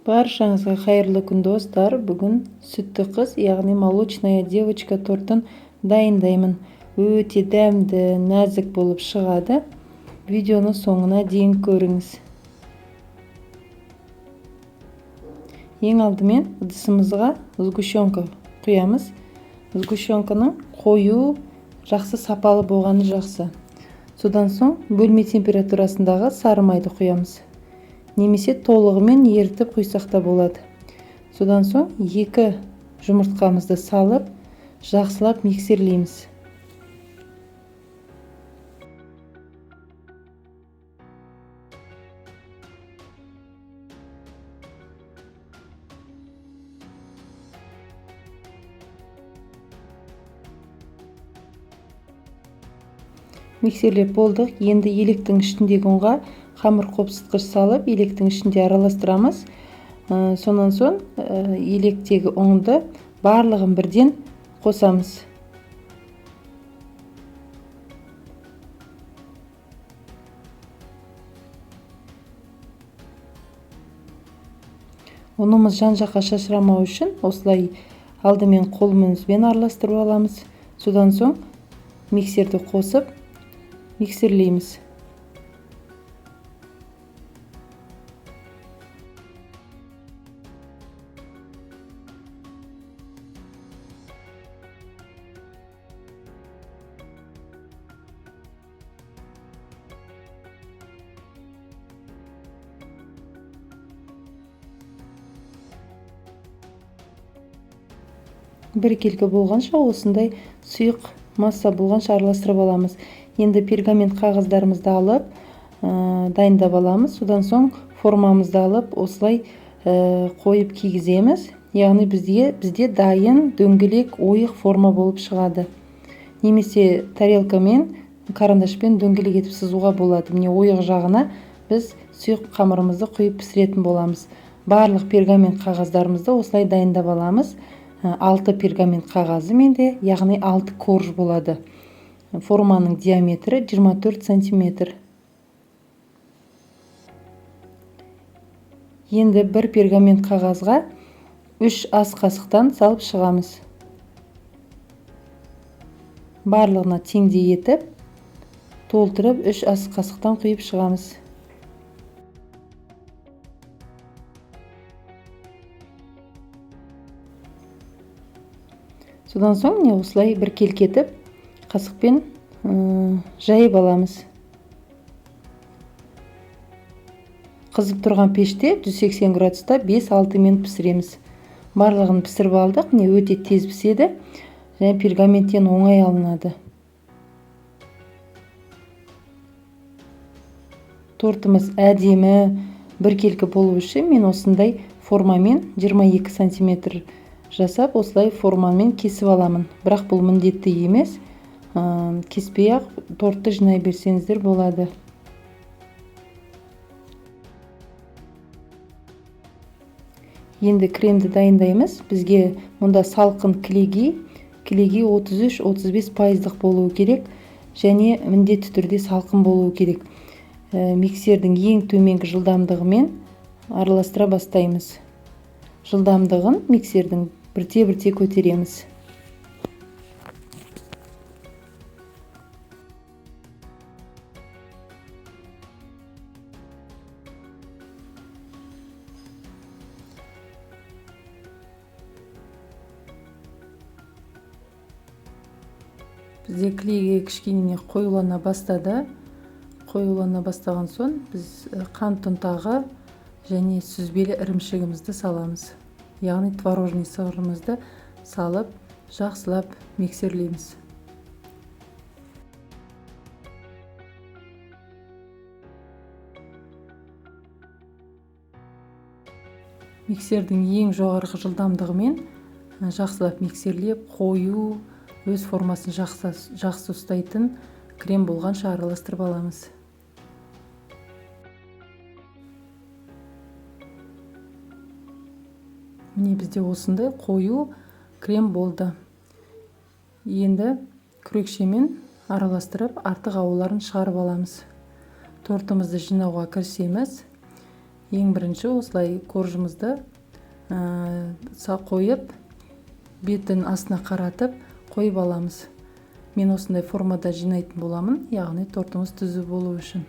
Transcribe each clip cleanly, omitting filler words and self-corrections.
Баршаңызға қайырлы күн достар. Бүгін сүтті қыз, яғни молочная девочка тортын дайындаймын. Өте дәмді, нәзік болып шығады. Видеоны соңына дейін көріңіз. Ең алдымен ыдысымызға сгущенка құямыз. Сгущенканың қою, жақсы сапалы болғаны жақсы. Содан соң бөлме температурасындағы сары майды құямыз. Немесе толығымен ерітіп құйсақ та болады. Содан соң 2 жұмыртқамызды салып, жақсылап миксерлейміз. Миксерлеп болдық. Енді електің ішіндегі ұнға қамыр қопсытқыш салып, електің ішінде араластырамыз. Сонан соң електегі ұнды барлығын бірден қосамыз. Ұнымыз жан-жаққа шашырамау үшін осылай алдымен қолымызбен араластырып аламыз. Содан соң миксерді қосып миксерлейміз. Біркелкі болғанша осындай сұйық масса болғанша араластырып аламыз. Енді пергамент қағаздарымызды алып дайындап аламыз. Содан соң формамызды алып осылай қойып кигіземіз. Яғни бізде дайын дөңгелек ойық форма болып шығады. Немесе тарелкамен, карандашпен дөңгелек етіп сызуға болады. Міне ойық жағына біз сұйық қамырымызды құйып пісіретін боламыз. Барлық пергамент қағаздарымызды осылай дайындап аламыз. 6 пергамент қағазы менде, яғни 6 корж болады. Форманың диаметрі 24 см. Енді бір пергамент қағазға 3 ас қасықтан салып шығамыз. Барлығына теңдей етіп, толтырып 3 ас қасықтан құйып шығамыз. Содан соң осылай бір келкетіп, қасықпен жайып аламыз. Қызып тұрған пеште 180 градуста 5-6 минут пісіреміз. Барлығын пісіріп алдық, өте тез піседі, және пергаменттен оңай алынады. Тортымыз әдемі біркелкі болу үшін мен осындай формамен 22 см жасап, осылай формамен кесіп аламын. Бірақ бұл міндетті емес. Кеспей ақ тортты жинай берсеңіздер болады. Енді кремді дайындаймыз. Бізге мұнда салқын кілегей 33-35% болуы керек, және міндетті түрде салқын болуы керек. Миксердің ең төменгі жылдамдығымен араластыра бастаймыз. Жылдамдығын миксердің бірте-бірте көтереміз. Бізде клейге кішкене қоюлана бастады. Қоюлана бастаған соң біз қант ұнтағы және сүзбелі ірімшігімізді саламыз. Яғни творожный сырымызды салып, жақсылап миксерлейміз. Миксердің ең жоғарғы жылдамдығымен жақсылап миксерлеп, қою, өз формасын жақсы ұстайтын крем болғанша араластырып аламыз. Міне бізде осындай қою крем болды. Енді күрекшемен араластырып, артық ауларын шығарып аламыз. Тортымызды жинауға кірісеміз. Ең бірінші осылай коржымызды қойып, бетін астына қаратып қойып аламыз. Мен осындай формада жинайтын боламын, яғни тортымыз түзу болу үшін.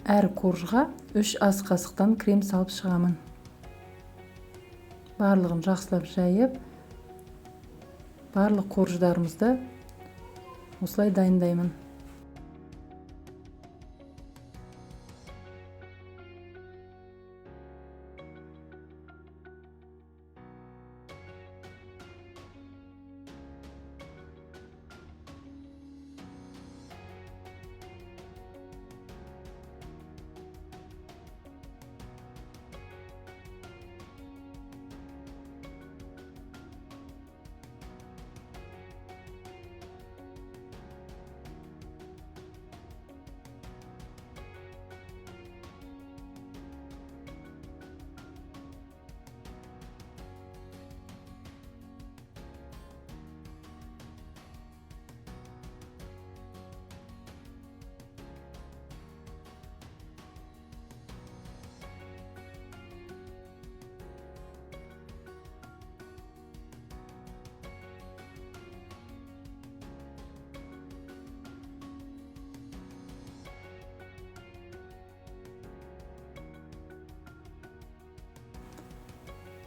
Әр коржға 3 ас қасықтан крем салып шығамын. Барлығын жақсылап жайып, барлық корждарымызды осылай дайындаймын.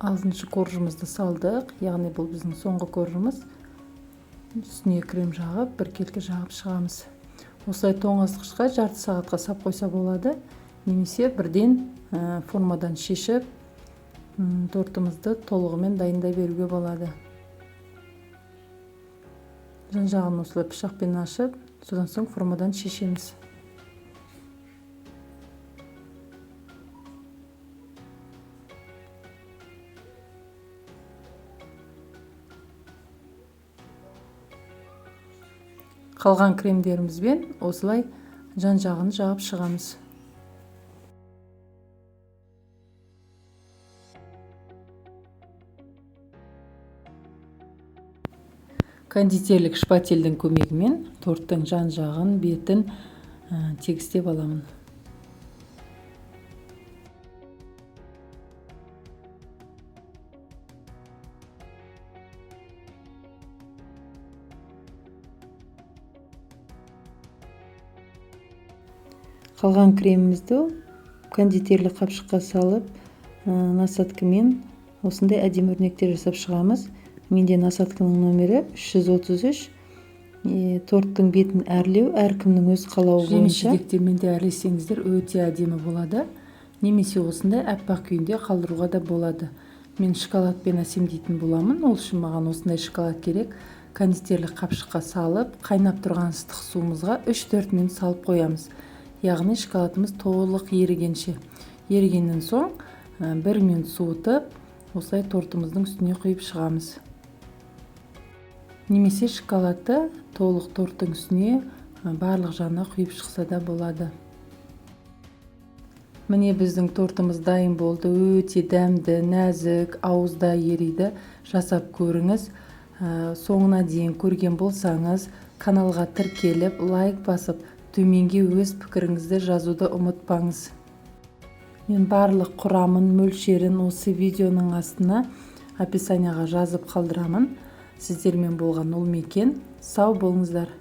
Алтыншы коржымызды салдық, яғни бұл біздің соңғы коржымыз. Үстіне крем жағып, біркелкі жағып шығамыз. Осылай тоңазытқышқа жарты сағатқа сап қойса болады, немесе бірден формадан шешіп, тортымызды толығымен дайындай беруге болады. Жан жағын осылай пышақпен ашып, содан соң формадан шешеміз. Қалған кремдерімізбен осылай жан жағын жағып шығамыз. Кондитерлік шпательдің көмегімен торттың жан жағын, бетін тегістеп аламын. Қалған кремімізді кондитерлік қапшыққа салып, насадкамен осындай әдемі өрнектер жасап шығамыз. Менде насадканың номері 333. Торттың бетін әрлеу әркімнің өз қалауы бойынша. Жеміс-жидектермен де әрлесеңіздер өте әдемі болады. Немесе осындай аппақ күйінде қалдыруға да болады. Мен шоколадпен әсемдейтін боламын. Ол үшін маған осындай шоколад керек. Кондитерлік қапшыққа салып, қайнап тұрған ыстық суымызға 3-4 минут салып қоямыз. Яғни шоколадымыз толық ерігенше. Ерігеннен соң 1 минут суытып, осылай тортымыздың үстіне құйып шығамыз. Немесе шоколадты толық торттың үстіне барлық жағына құйып шықса да болады. Міне біздің тортымыз дайын болды. Өте дәмді, нәзік, ауызда ериді. Жасап көріңіз. Соңына дейін көрген болсаңыз, каналға тіркеліп, лайк басып, төменге өз пікіріңізді жазуды ұмытпаңыз. Мен барлық құрамын, мөлшерін осы видеоның астына описанияға жазып қалдырамын. Сіздермен болған Ұлмекен. Сау болыңыздар.